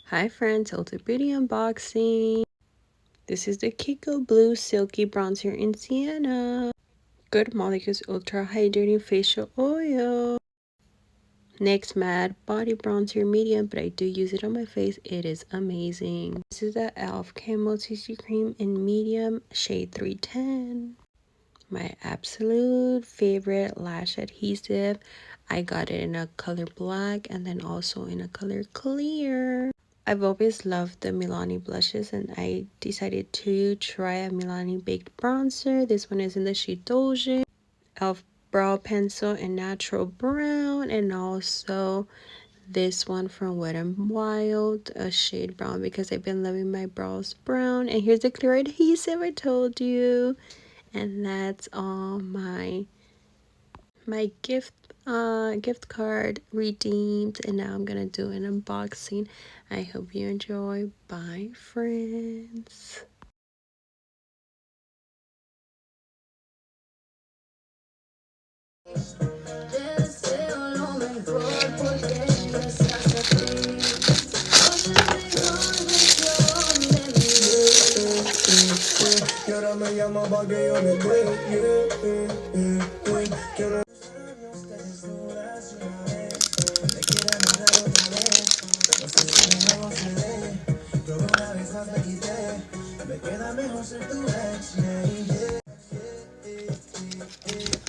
Hi friends, Ulta Beauty unboxing. This is the Kiko Blue Silky Bronzer in Sienna. Good Molecules Ultra Hydrating Facial Oil. NYX Matte Body Bronzer Medium, but I do use it on my face. It is amazing. This is the e.l.f. Camo CC Cream in Medium, shade 310. My absolute favorite lash adhesive. I got it in a color black and then also in a color clear. I've always loved the Milani blushes and I decided to try a Milani baked bronzer. This one is in the shade Doge, e.l.f. brow pencil in natural brown, and also this one from Wet n Wild, a shade brown because I've been loving my brows brown. And here's the clear adhesive I told you. And that's all my gift card redeemed, and now I'm gonna do an unboxing. I hope you enjoy. Bye friends. Y ahora me llama pa' que yo le dé, quiero que desnudas una vez, me quiere amarrar otra vez, no sé si de nuevo se dé, pero una vez más me quité, me queda mejor ser tu ex,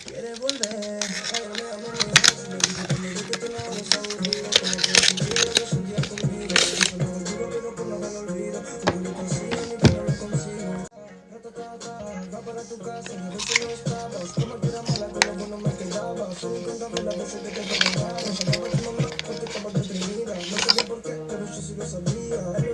quiere volver, hágame amor, me dice que me dice que no es aburrido, como que contigo, que es un día conmigo, eso no lo juro, pero por no me lo olvido, no lo consigo ni que no lo consigo. Va para tu casa, a veces no estabas, como que era mala, con lo bueno me quedaba, son incontables las veces que te perdonaba, llamaba a tu mamá porque estaba deprimida, no sabía por qué, pero yo sí lo sabía.